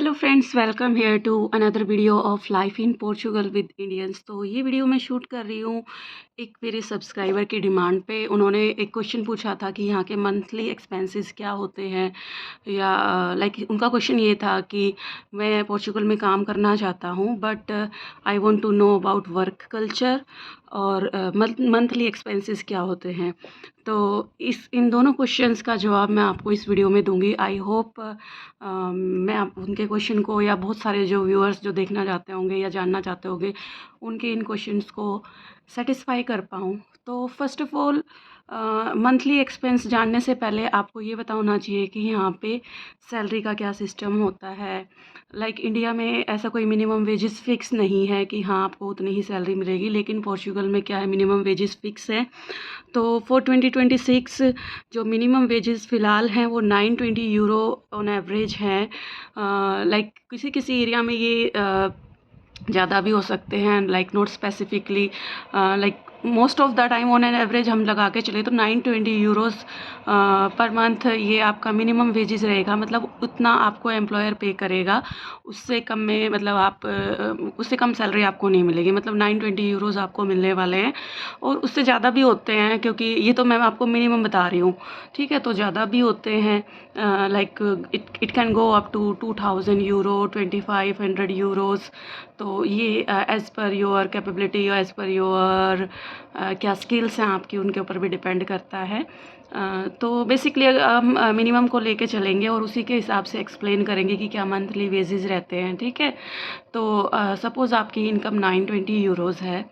Hello friends, welcome here to another video of life in Portugal with Indians. तो ये video मैं shoot कर रही हूँ एक मेरे सब्सक्राइबर की डिमांड पे। उन्होंने एक क्वेश्चन पूछा था कि यहाँ के मंथली एक्सपेंसेस क्या होते हैं, या लाइक उनका क्वेश्चन ये था कि मैं पोर्चुगल में काम करना चाहता हूँ but I want to know about work culture और मंथली एक्सपेंसेस क्या होते हैं। तो इन दोनों क्वेश्चंस का जवाब मैं आपको इस वीडियो में दूंगी। आई होप मैं आप उनके क्वेश्चन को, या बहुत सारे जो व्यूअर्स जो देखना चाहते होंगे या जानना चाहते होंगे, उनके इन क्वेश्चंस को सेटिस्फाई कर पाऊँ। तो first of all, monthly expense जानने से पहले आपको ये पता होना चाहिए कि यहाँ पे सैलरी का क्या सिस्टम होता है। लाइक इंडिया में ऐसा कोई मिनिमम वेजेस फिक्स नहीं है कि हाँ आपको उतनी ही सैलरी मिलेगी, लेकिन पोर्चुगल में क्या है, मिनिमम वेजेस फिक्स है। तो फॉर 2026 जो मिनिमम वेजेस फ़िलहाल हैं वो 920 यूरो ऑन एवरेज हैं। लाइक किसी किसी एरिया में ये ज़्यादा भी हो सकते हैं, like not specifically, like most of the time on an average हम लगा के चले तो 920 यूरोज़ पर मंथ ये आपका मिनिमम वेजेस रहेगा। मतलब उतना आपको एम्प्लॉयर पे करेगा, उससे कम में मतलब उससे कम सैलरी आपको नहीं मिलेगी। मतलब 920 यूरोज़ आपको मिलने वाले हैं, और उससे ज़्यादा भी होते हैं, क्योंकि ये तो मैं आपको मिनिमम बता रही हूँ, ठीक है। तो ज़्यादा भी होते हैं, like it can go up to 2000 euro, 2500 euros. तो ये as per your capability, as per your क्या स्किल्स हैं आपकी, उनके ऊपर भी डिपेंड करता है। तो बेसिकली हम मिनिमम को लेके चलेंगे और उसी के हिसाब से एक्सप्लेन करेंगे कि क्या मंथली वेजेस रहते हैं, ठीक है। तो सपोज़ आपकी इनकम 920 यूरोज़ है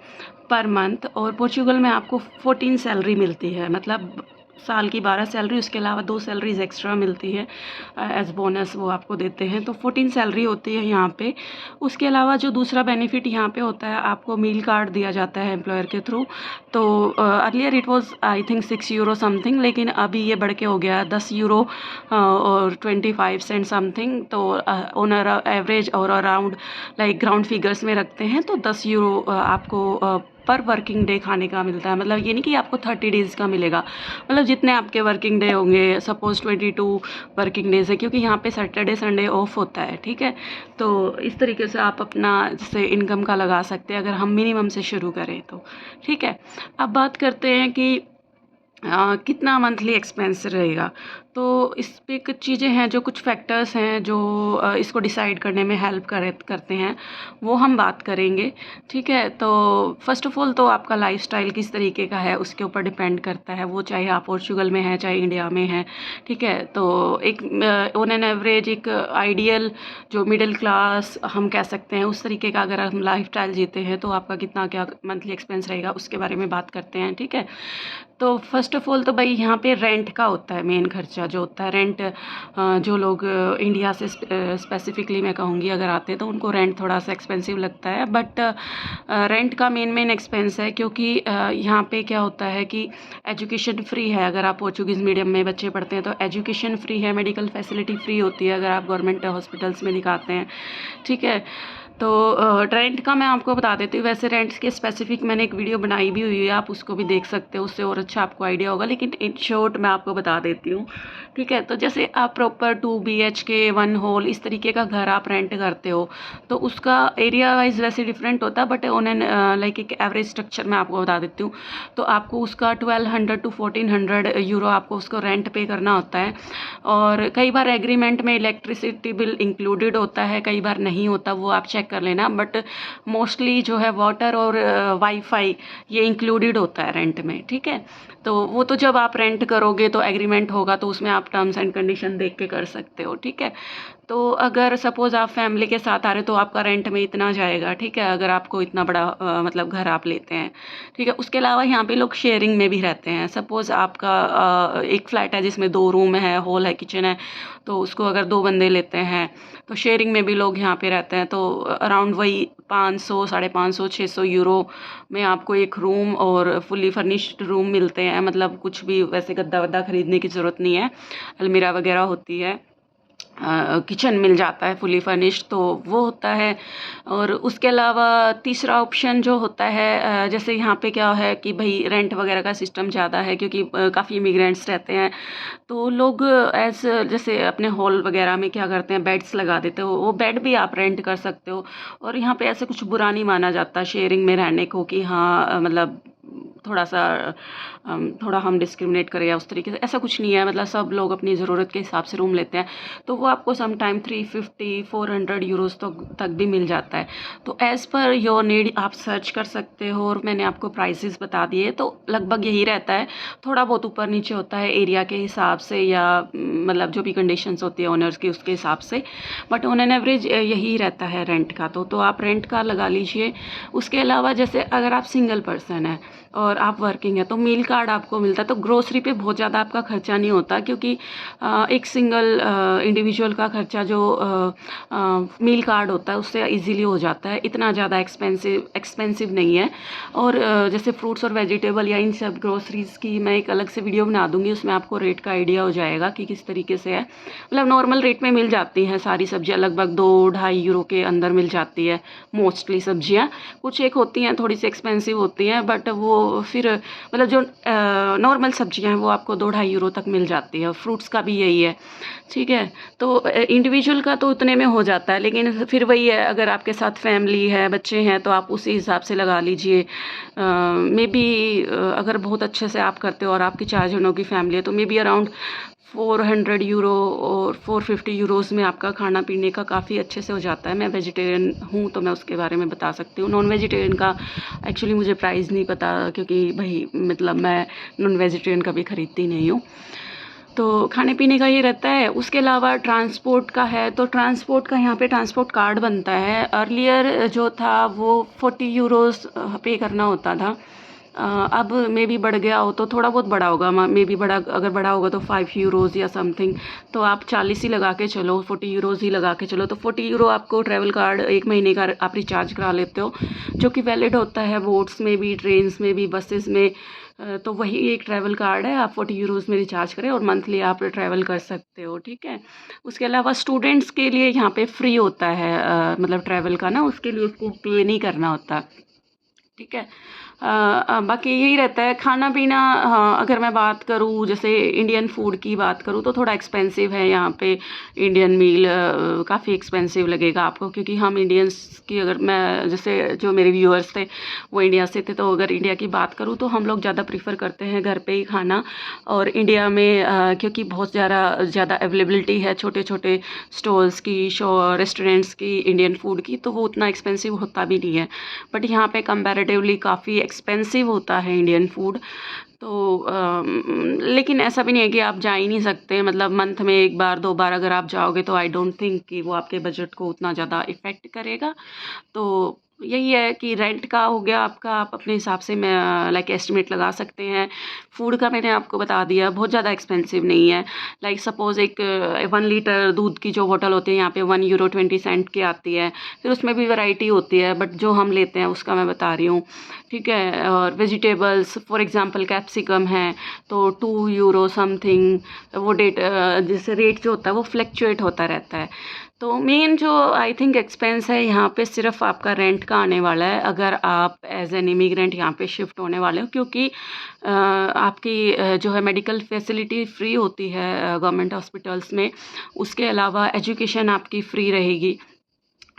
पर मंथ, और पोर्चुगल में आपको 14 सैलरी मिलती है। मतलब साल की 12 सैलरी, उसके अलावा 2 सैलरीज एक्स्ट्रा मिलती है एज़ बोनस, वो आपको देते हैं। तो 14 सैलरी होती है यहाँ पे। उसके अलावा जो दूसरा बेनिफिट यहाँ पे होता है, आपको मील कार्ड दिया जाता है एम्प्लॉयर के थ्रू। तो earlier it was I think 6 euro something, लेकिन अभी ये बढ़ के हो गया 10 यूरो और 25 सेंट समथिंग। तो ऑन एवरेज और अराउंड लाइक ग्राउंड फिगर्स में रखते हैं तो 10 यूरो आपको पर वर्किंग डे खाने का मिलता है। मतलब ये नहीं कि आपको 30 डेज़ का मिलेगा, मतलब जितने आपके वर्किंग डे होंगे। सपोज़ 22 वर्किंग डेज़ है, क्योंकि यहाँ पे सैटरडे संडे ऑफ होता है, ठीक है। तो इस तरीके से आप अपना जैसे इनकम का लगा सकते हैं, अगर हम मिनिमम से शुरू करें तो, ठीक है। अब बात करते हैं कि कितना मंथली एक्सपेंस रहेगा। तो इस पे कुछ चीज़ें हैं, जो कुछ फैक्टर्स हैं जो इसको डिसाइड करने में हेल्प करते हैं, वो हम बात करेंगे, ठीक है। तो फर्स्ट ऑफ ऑल तो आपका लाइफस्टाइल किस तरीके का है उसके ऊपर डिपेंड करता है, वो चाहे आप पोर्चुगल में हैं चाहे इंडिया में हैं, ठीक है। तो एक ऑन एन एवरेज एक आइडियल जो मिडिल क्लास हम कह सकते हैं, उस तरीके का अगर हम लाइफस्टाइल जीते हैं तो आपका कितना क्या मंथली एक्सपेंस रहेगा उसके बारे में बात करते हैं, ठीक है। तो फर्स्ट ऑफ ऑल तो भाई यहाँ पे रेंट का होता है मेन खर्चा जो होता है। रेंट जो लोग इंडिया से स्पेसिफिकली मैं कहूँगी अगर आते हैं तो उनको रेंट थोड़ा सा एक्सपेंसिव लगता है, बट रेंट का मेन एक्सपेंस है, क्योंकि यहाँ पे क्या होता है कि एजुकेशन फ्री है। अगर आप पोर्चुगीज़ मीडियम में बच्चे पढ़ते हैं तो एजुकेशन फ्री है, मेडिकल फैसिलिटी फ्री होती है अगर आप गवर्नमेंट हॉस्पिटल्स में दिखाते हैं, ठीक है। तो रेंट का मैं आपको बता देती हूँ। वैसे रेंट्स के स्पेसिफिक मैंने एक वीडियो बनाई भी हुई है, आप उसको भी देख सकते हो, उससे और अच्छा आपको आइडिया होगा, लेकिन इन शॉर्ट मैं आपको बता देती हूँ, ठीक है। तो जैसे आप प्रॉपर 2 BHK 1 हॉल इस तरीके का घर आप रेंट करते हो तो उसका एरिया वाइज वैसे डिफरेंट होता है, बट ऑन एन लाइक एक एवरेज स्ट्रक्चर मैं आपको बता देती हूँ। तो आपको उसका 1200 to 1400 यूरो आपको उसको रेंट पे करना होता है। और कई बार एग्रीमेंट में इलेक्ट्रिसिटी बिल इंक्लूडेड होता है, कई बार नहीं होता, वो आप चेक कर लेना। बट मोस्टली जो है वाटर और वाईफाई ये इंक्लूडेड होता है रेंट में, ठीक है। तो वो तो जब आप रेंट करोगे तो एग्रीमेंट होगा, तो उसमें आप टर्म्स एंड कंडीशन देख के कर सकते हो, ठीक है। तो अगर सपोज़ आप फैमिली के साथ आ रहे हो तो आपका रेंट में इतना जाएगा, ठीक है, अगर आपको इतना बड़ा मतलब घर आप लेते हैं, ठीक है। उसके अलावा यहाँ पे लोग शेयरिंग में भी रहते हैं। सपोज़ आपका एक फ्लैट है जिसमें 2 रूम है, हॉल है, किचन है, तो उसको अगर 2 बंदे लेते हैं तो शेयरिंग में भी लोग यहाँ पे रहते हैं। तो अराउंड वही 500, 550, 600 यूरो में आपको एक रूम और फुली फर्निश्ड रूम मिलते हैं। मतलब कुछ भी वैसे गद्दा वद्दा खरीदने की ज़रूरत नहीं है, अलमीरा वगैरह होती है। किचन मिल जाता है फुली फर्निश्ड, तो वो होता है। और उसके अलावा तीसरा ऑप्शन जो होता है, जैसे यहाँ पे क्या है कि भाई रेंट वगैरह का सिस्टम ज़्यादा है, क्योंकि काफ़ी इमिग्रेंट्स रहते हैं, तो लोग एज जैसे अपने हॉल वगैरह में क्या करते हैं, बेड्स लगा देते हो, वो बेड भी आप रेंट कर सकते हो। और यहाँ पे ऐसे कुछ बुरा नहीं माना जाता शेयरिंग में रहने को, कि हाँ मतलब थोड़ा सा थोड़ा हम डिस्क्रिमिनेट करें या उस तरीके से, ऐसा कुछ नहीं है। मतलब सब लोग अपनी ज़रूरत के हिसाब से रूम लेते हैं, तो वो आपको सम टाइम 350-400 तक भी मिल जाता है। तो एज़ पर योर नीड आप सर्च कर सकते हो, और मैंने आपको प्राइसेस बता दिए, तो लगभग यही रहता है। थोड़ा बहुत ऊपर नीचे होता है एरिया के हिसाब से, या मतलब जो भी कंडीशंस होती है ओनर्स की उसके हिसाब से, बट ऑन एन एवरेज यही रहता है रेंट का। तो आप रेंट का लगा लीजिए। उसके अलावा जैसे अगर आप सिंगल पर्सन है और आप वर्किंग है, तो मील कार्ड आपको मिलता है, तो ग्रोसरी पे बहुत ज़्यादा आपका खर्चा नहीं होता, क्योंकि एक सिंगल इंडिविजुअल का खर्चा जो मील कार्ड होता है उससे इजीली हो जाता है, इतना ज़्यादा एक्सपेंसिव नहीं है। और जैसे फ्रूट्स और वेजिटेबल या इन सब ग्रोसरीज़ की मैं एक अलग से वीडियो बना दूंगी, उसमें आपको रेट का आइडिया हो जाएगा कि किस तरीके से है। मतलब नॉर्मल रेट में मिल जाती हैं सारी सब्जियां, लगभग 2-2.5 यूरो के अंदर मिल जाती है मोस्टली सब्जियां। कुछ एक होती हैं थोड़ी सी एक्सपेंसिव होती हैं, बट वो फिर मतलब जो नॉर्मल सब्जियां हैं वो आपको 2-2.5 यूरो तक मिल जाती है। फ्रूट्स का भी यही है, ठीक है। तो इंडिविजुअल का तो उतने में हो जाता है, लेकिन फिर वही है, अगर आपके साथ फैमिली है, बच्चे हैं, तो आप उसी हिसाब से लगा लीजिए। मे बी अगर बहुत अच्छे से आप करते हो और आपकी 4 जनों की फैमिली है, तो मे बी अराउंड 400 यूरो और 450 यूरोज़ में आपका खाना पीने का काफ़ी अच्छे से हो जाता है। मैं वेजिटेरियन हूँ, तो मैं उसके बारे में बता सकती हूँ। नॉन वेजिटेरियन का एक्चुअली मुझे प्राइस नहीं पता, क्योंकि भाई मतलब मैं नॉन वेजिटेरियन कभी ख़रीदती नहीं हूँ। तो खाने पीने का ये रहता है। उसके अलावा ट्रांसपोर्ट का है, तो ट्रांसपोर्ट का यहाँ पे ट्रांसपोर्ट कार्ड बनता है। अर्लियर जो था वो 40 यूरोज़ पे करना होता था। अब मे बी बढ़ गया हो, तो थोड़ा बहुत बढ़ा होगा, मे बी बड़ा, अगर बढ़ा होगा तो 5 यूरोज़ या समथिंग। तो आप 40 ही लगा के चलो, 40 यूरोज़ ही लगा के चलो, तो 40 यूरो आपको ट्रैवल कार्ड 1 महीने का आप रिचार्ज करा लेते हो, जो कि वैलिड होता है बोट्स में भी, ट्रेन्स में भी, बसेस में। तो वही एक ट्रैवल कार्ड है, आप 40 यूरोज़ में रिचार्ज करें और मंथली आप ट्रैवल कर सकते हो, ठीक है। उसके अलावा स्टूडेंट्स के लिए यहाँ पे फ्री होता है, मतलब ट्रैवल का ना, उसके लिए उसको पे नहीं करना होता, ठीक है। बाकी यही रहता है खाना पीना। हाँ, अगर मैं बात करूँ जैसे इंडियन फूड की बात करूँ, तो थोड़ा एक्सपेंसिव है यहाँ पे। इंडियन मील काफ़ी एक्सपेंसिव लगेगा आपको, क्योंकि हम इंडियंस की, अगर मैं जैसे जो मेरे व्यूअर्स थे वो इंडिया से थे, तो अगर इंडिया की बात करूँ तो हम लोग ज़्यादा प्रीफर करते हैं घर पे ही खाना। और इंडिया में क्योंकि बहुत ज़्यादा अवेलेबिलिटी है छोटे छोटे स्टॉल्स की, रेस्टोरेंट्स की, इंडियन फूड की, तो वो उतना एक्सपेंसिव होता भी नहीं है। बट यहाँ पे कंपैरेटिवली काफ़ी एक्सपेंसिव होता है इंडियन फूड। तो लेकिन ऐसा भी नहीं है कि आप जा ही नहीं सकते, मतलब मंथ में 1 बार 2 बार अगर आप जाओगे, तो आई डोंट थिंक कि वो आपके बजट को उतना ज़्यादा इफ़ेक्ट करेगा। तो यही है कि रेंट का हो गया आपका, आप अपने हिसाब से मैं लाइक एस्टिमेट लगा सकते हैं। फूड का मैंने आपको बता दिया, बहुत ज़्यादा एक्सपेंसिव नहीं है। लाइक सपोज़ एक 1 लीटर दूध की जो बोतल होती है यहाँ पे 1 यूरो 20 सेंट की आती है। फिर उसमें भी वैरायटी होती है, बट जो हम लेते हैं उसका मैं बता रही हूँ, ठीक है। और वेजिटेबल्स फॉर एग्जांपल कैप्सिकम है, तो 2 यूरो समथिंग। वो जैसे रेट जो होता है वो फ्लक्चुएट होता रहता है। तो मेन जो आई थिंक एक्सपेंस है यहाँ पे सिर्फ आपका रेंट का आने वाला है, अगर आप एज एन इमिग्रेंट यहाँ पे शिफ्ट होने वाले हो, क्योंकि आपकी जो है मेडिकल फैसिलिटी फ्री होती है गवर्नमेंट हॉस्पिटल्स में। उसके अलावा एजुकेशन आपकी फ्री रहेगी।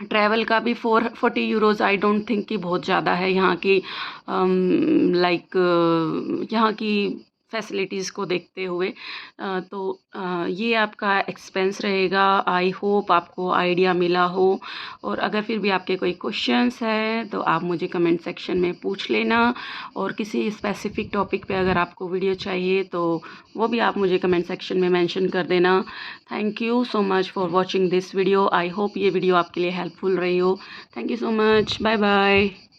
ट्रैवल का भी 40 यूरोज़ आई डोंट थिंक कि बहुत ज़्यादा है यहाँ की, लाइक यहाँ की फैसिलिटीज़ को देखते हुए। तो ये आपका एक्सपेंस रहेगा। आई होप आपको आइडिया मिला हो, और अगर फिर भी आपके कोई क्वेश्चंस हैं तो आप मुझे कमेंट सेक्शन में पूछ लेना। और किसी स्पेसिफिक टॉपिक पे अगर आपको वीडियो चाहिए तो वो भी आप मुझे कमेंट सेक्शन में मेंशन कर देना। Thank you so much for watching this video. I hope ये वीडियो आपके लिए हेल्पफुल रही हो। Thank you so much, bye bye.